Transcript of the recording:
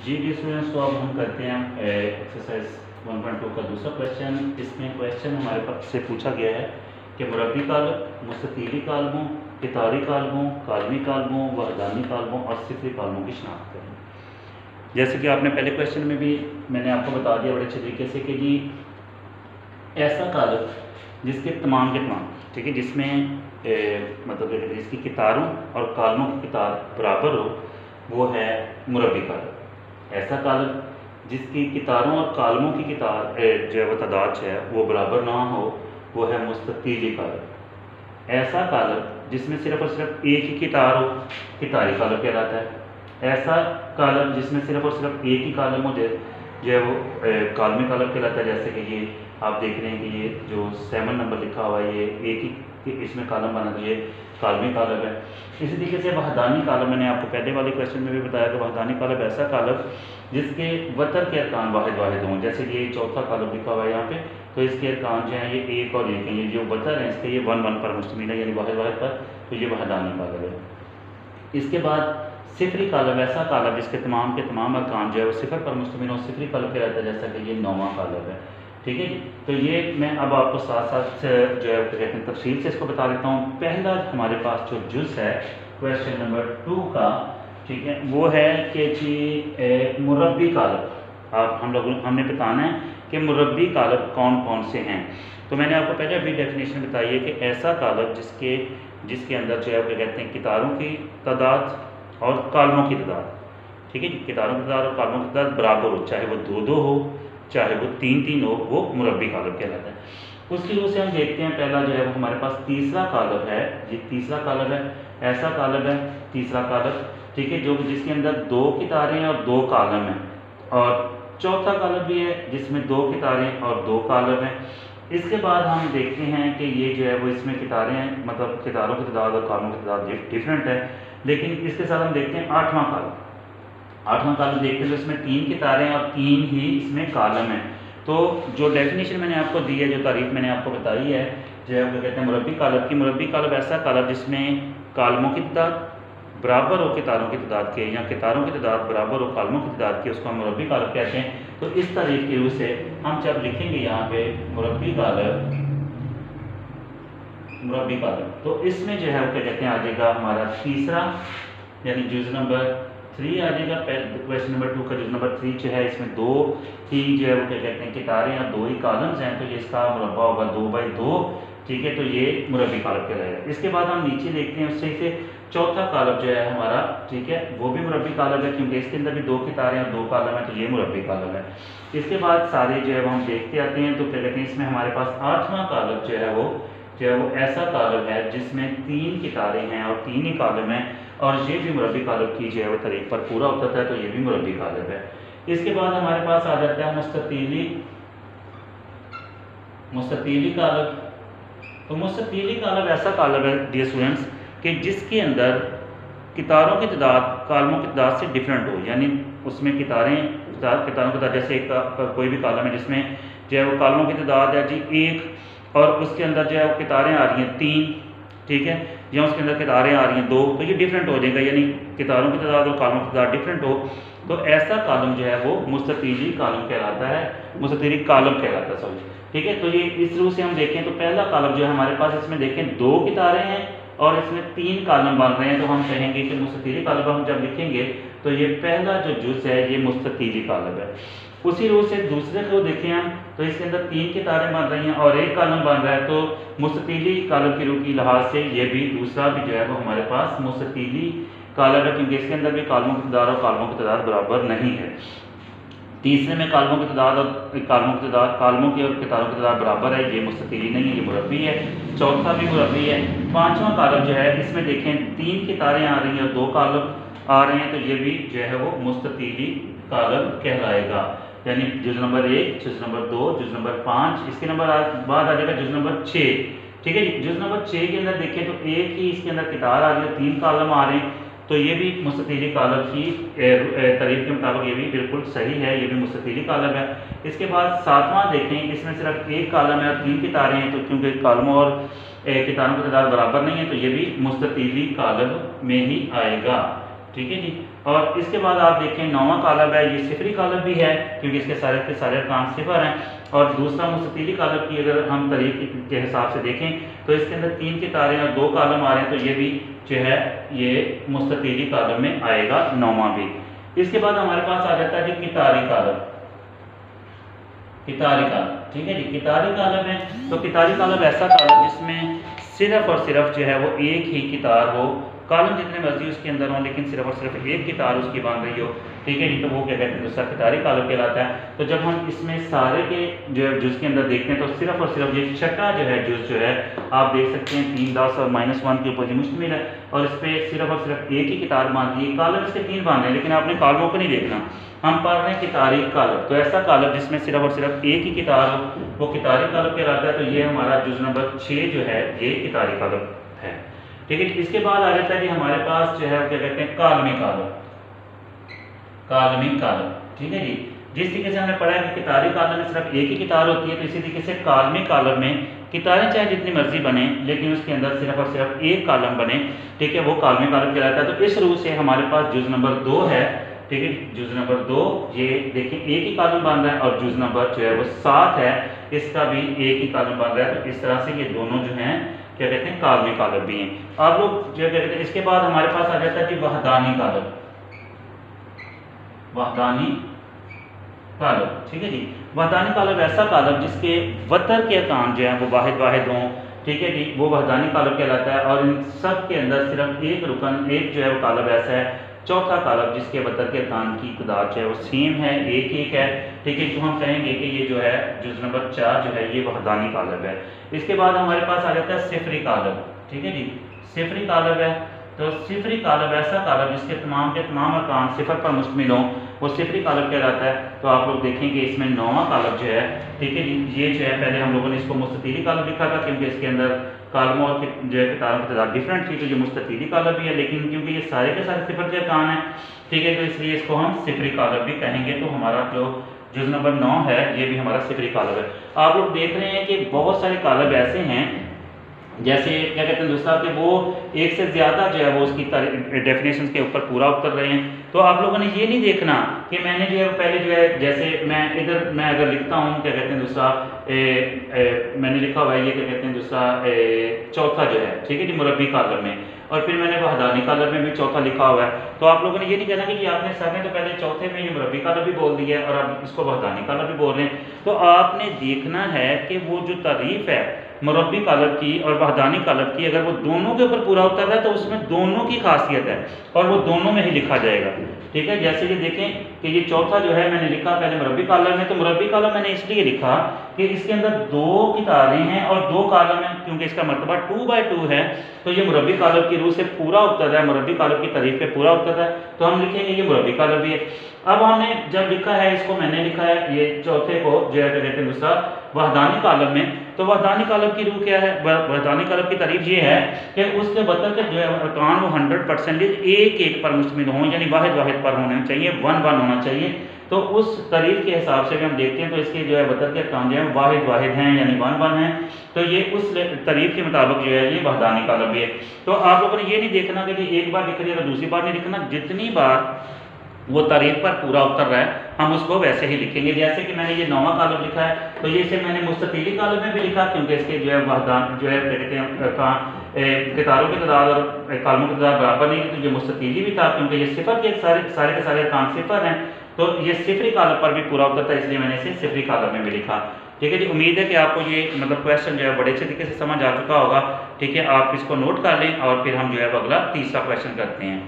G D students, तो अब हम करते हैं एक्सरसाइज 1.2 का दूसरा क्वेश्चन। इसमें क्वेश्चन हमारे पास से पूछा गया है कि मुरब्बी कालम, मुस्ततीली कालमों, कितारी कालमों, कालमी कालमों, वहदानी कालमों और सिफरी कालमों की शनाख्त करें। जैसे कि आपने पहले क्वेश्चन में भी मैंने आपको बता दिया बड़े अच्छे तरीके से कि जी ऐसा कालम जिसके तमाम के तमाम, ठीक है, जिसमें मतलब जिसकी कितारों और कालमों की कितार बराबर हो, वो है मुरब्बी कालम। ऐसा कालम जिसकी कितारों और कालमों की कितार जो है वो तादाद है वो बराबर ना हो, वो है मुस्ततीली कालम। ऐसा कालम जिसमें सिर्फ और सिर्फ एक ही कितार हो, कितारी कालम कहलाता है। ऐसा कालम जिसमें सिर्फ और सिर्फ एक ही कालम हो जो है वो कालमी कालम कहलाता है। जैसे कि ये आप देख रहे हैं कि ये जो 7 नंबर लिखा हुआ है, ये एक ही इसमें कालम बना, तो ये कालमी कालम है। इसी तरीके से वहदानी कालम, मैंने आपको पहले वाले क्वेश्चन में भी बताया कि वहदानी कालम ऐसा कालम जिसके वतर के अरकान वाहिद वाहिद हों। जैसे ये चौथा कालम लिखा हुआ है यहाँ पे, तो इसके अरकान जो हैं ये एक और एक हैं, ये जो वतर हैं इसके ये 1-1 पर मुश्तमिल है, यानी वाहिद वाहिद पर, तो ये वहदानी कालम है। इसके बाद सिफरी कालम, ऐसा कालम जिसके तमाम के तमाम अरकान जो है वो सिफर पर मुश्तमिल हो, सिफरी कालम कहलाता है। जैसा कि ये 9वां कालम है, ठीक है जी। तो ये मैं अब आपको साथ साथ जो है कहते हैं तफसील से इसको बता देता हूँ। पहला हमारे पास जो जुज़ है क्वेश्चन नंबर 2 का, ठीक है, वो है कि जी मुरब्बी कालम। आप हमने बताना है कि मुरब्बी कालम कौन कौन से हैं। तो मैंने आपको पहले अभी डेफिनेशन बताई है कि ऐसा कालम जिसके अंदर जो है वो कहते हैं कितारों की तादाद और कालमों की तादाद, ठीक है, कितारों की तादाद और कालमों की तादाद बराबर हो, चाहे वो 2-2 हो, चाहे वो 3-3 हो, वो मुरब्बी कालम कहलाता है। उसकी वजह से हम देखते हैं पहला जो है वो हमारे पास तीसरा कालम है। ये तीसरा कालम है, ऐसा कालम है तीसरा कालम, ठीक है, जो जिसके अंदर 2 कितारें और 2 कालम हैं। और चौथा कालम भी है जिसमें 2 कितारें और 2 कालम हैं। इसके बाद हम देखते हैं कि ये जो है वो इसमें कितारें हैं, मतलब कितारों की तादाद और कालमों की तादाद डिफरेंट है। लेकिन इसके साथ हम देखते हैं 8वां कालम। 8वां कालम देखते हैं तो इसमें 3 कितारें और 3 ही इसमें कालम हैं। तो जो डेफिनेशन मैंने आपको दी है, जो तारीफ मैंने आपको बताई है, जो है वो कहते हैं मुरब्बी कालम की। मुरब्बी कालम ऐसा कालम जिसमें कालमों की तादाद बराबर हो कितारों की तादाद के, या कितारों की तादाद बराबर हो कालमों की तादाद के, उसको हम मुरब्बी कालम कहते हैं। तो इस तारीफ की रूह से हम जब लिखेंगे यहाँ पे मुरब्बी कालम, तो इसमें जो है वो क्या कहते हैं आ जाएगा हमारा तीसरा, यानी जुज़ नंबर 3 आ जाएगा। क्वेश्चन नंबर 2 का जुज़ नंबर 3 जो है इसमें 2 ही जो है वो क्या कहते हैं कितारें या 2 ही कालम्स हैं, तो ये इसका मुरब्बा होगा 2/2, ठीक है, तो ये मुरब्बी कालम कहलाएगा। इसके बाद हम नीचे देखते हैं उससे से चौथा कालम जो है हमारा, ठीक है, वो भी मुरब्बी कालम है क्योंकि इसके अंदर भी 2 कितारें और 2 कालम है, तो ये मुरब्बी कालम है। इसके बाद सारे जो है वो हम देखते आते हैं, तो क्या कहते हैं इसमें हमारे पास 8वां कालम जो है वो ऐसा कालम है जिसमें 3 कितारें हैं और 3 ही कालम हैं, और ये भी मुरब्बी कालम की जो है वो तरीक़ पर पूरा उतरता है, तो ये भी मुरब्बी कालम है। इसके बाद हमारे पास आ जाता है मुस्ततीली कालम। तो मुस्ततीली कालम ऐसा कालम है डियर स्टूडेंट्स कि जिसके अंदर कितारों की तादाद कालमों की तादाद से डिफरेंट हो, यानी उसमें कितारों की तादाद, जैसे एक कोई भी कालम है जिसमें जो है वो कालमों की तादाद है जी 1, और उसके अंदर जो है वो कितारें आ रही हैं 3, ठीक है, या उसके अंदर कितारें आ रही हैं 2, तो ये डिफरेंट हो जाएगा, यानी कितारों की तादाद और कालमों की तादाद डिफरेंट हो, तो ऐसा कालम जो है वो मुस्ततीली कालम कहलाता है, मुस्ततीली कालम कहलाता है, सॉरी, ठीक है। तो ये इस रूप से हम देखें तो पहला कालम जो है हमारे पास, इसमें देखें 2 कितारें हैं और इसमें 3 कालम बन रहे हैं, तो हम कहेंगे कि मुस्ततीली कालम हम जब लिखेंगे तो ये पहला जो जुज़ है ये मुस्ततीली कालम है। उसी रूप से दूसरे को देखें हम, तो इसके अंदर 3 कितारें बन रही हैं और 1 कालम बन रहा है, तो मुस्ततीली कालम की रूह की लिहाज से ये भी दूसरा भी जो है वो हमारे पास मुस्ततीली कालम है, क्योंकि इसके अंदर भी कालमों की तादाद और कालमों की तादाद बराबर नहीं है। तीसरे में कालमों की तादाद और कालमों की और कितारों की तादाद बराबर है, ये मुस्ततीली नहीं है, ये मुरब्बी है। चौथा भी मुरब्बी है। 5वां कालम जो है इसमें देखें 3 कितारें आ रही हैं और 2 कालम आ रहे हैं, तो ये भी जो है वो मुस्ततीली कालम कहलाएगा, यानी जुज़ नंबर 1, जुज़ नंबर 2, जुज़ नंबर 5, इसके नंबर बाद आ जाएगा जुज़ नंबर 6, ठीक है जी। जुज़ नंबर 6 के अंदर देखें तो एक ही इसके अंदर कितार आ रही है, 3 कालम आ रहे हैं, तो ये भी मुस्ततीली कालम की तारीफ के मुताबिक ये भी बिल्कुल सही है, ये भी मुस्ततीली कालम है। इसके बाद 7वां देखें, इसमें सिर्फ 1 कालम है और 3 कितारें हैं, तो क्योंकि कालमों और कितारों की तादाद बराबर नहीं है, तो ये भी मुस्ततीली कालम में ही आएगा, ठीक है जी। और इसके बाद आप देखें 9वां कालब है, ये सिफरी कालब भी है क्योंकि इसके सारे के सारे अरकान सिफर हैं। और दूसरा मुस्ततीली कालब की अगर हम तरीके के हिसाब से देखें तो इसके अंदर 3 कितारें और 2 कालम आ रहे हैं, तो ये भी जो है ये मुस्ततीली कालब में आएगा 9वां भी। इसके बाद हमारे पास आ जाता है जी कितारी कालब। कितारी कालब, ठीक है जी। कितारी कालब है तो कितारी कालब ऐसा कालब जिसमें सिर्फ और सिर्फ जो है वो एक ही कितार हो, कॉलम जितने मर्जी उसके अंदर हो लेकिन सिर्फ और सिर्फ एक कितार उसकी बन रही हो, ठीक है जी, तो वो क्या कहते हैं दूसरा कितारी कालब कहलाता है। तो जब हम इसमें सारे के जो है जुज़ के अंदर देखते हैं तो सिर्फ और सिर्फ ये छठा जो है जुज़ जो है आप देख सकते हैं 3 10 और -1 के ऊपर मुश्तमिल है और इस पर सिर्फ और सिर्फ एक ही कितार बांधी है। कालब इसके 3 बांधे हैं लेकिन आपने कालमों को नहीं देखना, हम पढ़ रहे हैं कितारी कालब। तो ऐसा कालब जिसमें सिर्फ और सिर्फ एक ही कितार हो वो कितारी कालब कहलाता है। तो ये हमारा जुज़ नंबर 6 जो है ये कितारी कालब है, ठीक है। इसके बाद आ जाता है कि हमारे पास जो है क्या कहते हैं कालमी कालब। कालमी कालब, ठीक है जी। जिस तरीके से हमने पढ़ा है कि कितारी कालब में सिर्फ एक ही कितार होती है, तो इसी तरीके से कालमी कालब में कितारें चाहे जितनी मर्जी बने लेकिन उसके अंदर सिर्फ और सिर्फ एक कालम बने, ठीक है, वो कालमी कालब कहलाता है। तो इस रूप से हमारे पास जुज़ नंबर 2 है, ठीक है। जुज़ नंबर 2 ये देखिए एक ही कालम बन रहा है और जुज़ नंबर जो है वो 7 है, इसका भी एक ही कालम बन रहा है। तो इस तरह से ये दोनों जो हैं क्या कहते हैं कालमी कालब भी हैं। आप लोग जो कहते हैं इसके बाद हमारे पास आ जाता है कि वहदानी कालब। वहदानी कालब, ठीक है जी। वहदानी कालब ऐसा कालब जिसके वतर के अरकान जो है वो वाहिद वाहिद हों, ठीक है जी, वो वहदानी कालब कहलाता है। और इन सब के अंदर सिर्फ एक रुकन एक जो है वो कालब ऐसा है, चौथा कालब जिसके वतर के अरकान की तादाद जो है वो सेम है, एक एक है, ठीक है। तो हम कहेंगे कि ये जो है जुज़ नंबर 4 जो है ये वहदानी कालब है। इसके बाद हमारे पास आ जाता है सिफरी कालब, ठीक है जी। सिफरी कालब है तो सिफरी कालब ऐसा कालब जिसके तमाम के तमाम अरकान सिफर पर मुश्तमिल हों, वो सिफरी कालब कहलाता है। तो आप लोग देखेंगे इसमें 9वां कालब जो है, ठीक है जी, ये जो है पहले हम लोगों ने इसको मुस्ततीली कालब लिखा था क्योंकि इसके अंदर कालमों और जो है कितारों की तादाद डिफरेंट थी, तो ये मुस्ततीली कालब भी है। लेकिन क्योंकि ये सारे के सारे सिफर के अरकान हैं, ठीक है, तो इसलिए इसको हम सिफरी कालब भी कहेंगे। तो हमारा जो जुज़ नंबर 9 है ये भी हमारा सिफरी कालब है। आप लोग देख रहे हैं कि बहुत सारे कालब ऐसे हैं जैसे क्या कहते हैं दूसरा कि वो एक से ज़्यादा जो है वो उसकी डेफिनेशन के ऊपर पूरा उतर रहे हैं। तो आप लोगों ने ये नहीं देखना कि मैंने जो है पहले जो है जैसे मैं इधर मैं अगर लिखता हूँ क्या कहते हैं दूसरा मैंने लिखा हुआ है ये क्या कहते हैं दूसरा चौथा जो है, ठीक है जी, मुरब्बी कालब में, और फिर मैंने वहदानी कालब में भी चौथा लिखा हुआ है। तो आप लोगों ने ये नहीं कहना कि आपने सर ने तो पहले चौथे में ये मुरब्बी कालब भी बोल दिया है और आप इसको वहदानी कालब भी बोल रहे हैं। तो आपने देखना है कि वो जो तारीफ है मुरब्बी कालब की और वहदानी कालब की, अगर वो दोनों के ऊपर पूरा उतर रहा है तो उसमें दोनों की खासियत है और वो दोनों में ही लिखा जाएगा, ठीक है। जैसे ये देखें कि ये चौथा जो है मैंने लिखा पहले मुरब्बी कालब में, तो मुरब्बी कालब मैंने इसलिए लिखा कि इसके अंदर 2 कितारें हैं और 2 कालम हैं, क्योंकि इसका मरतबा 2/2 है। तो ये मुरब्बी कालब की रूह से पूरा उतर रहा है, मुरब्बी कालब की तारीफ पे पूरा उतर रहा है, तो हम लिखेंगे ये मुरब्बी कालब भी है। अब हमने जब लिखा है इसको, मैंने लिखा है ये चौथे को जो है कहते हैं दूसरा वहदानी कालब में, तो वहदानी कालब की रूह क्या है, वहदानी कालब की तारीफ ये है कि उसके बदल के जो है अरकान वो 100% एक एक पर मुश्तमिल हों, यानी वाहिद वाहिद पर होने चाहिए, 1 होना चाहिए। तो उस तारीफ के हिसाब से भी हम देखते हैं तो इसके जो है वतर के अरकान जो है वाहिद वाहिद हैं यानी 1 हैं। तो ये उस तारीफ के मुताबिक जो है ये वहदानी कालब भी है। तो आप लोगों ने ये नहीं देखना कि जी एक बार लिख लिया तो दूसरी बार नहीं लिखना, जितनी बार वो तारीफ पर पूरा उतर रहा है हम उसको वैसे ही लिखेंगे। जैसे कि मैंने ये 9वां कालब लिखा है तो ये इसे मैंने मुस्ततीली कालब में भी लिखा क्योंकि इसके जो है वहदान जो है कहते हैं कितारों की तादाद और कालमों की तादाद बराबर नहीं थी, तो ये मुस्ततीली भी था क्योंकि ये सिफर के सारे के सारे अरकान सिफर हैं, तो ये सिफरी कालब पर भी पूरा उतरता है, इसलिए मैंने इसे सिफरी कालब में भी लिखा, ठीक है जी। उम्मीद है कि आपको ये मतलब क्वेश्चन जो है बड़े अच्छे तरीके से समझ आ चुका होगा, ठीक है। आप इसको नोट कर लें और फिर हम जो है अगला तीसरा क्वेश्चन करते हैं।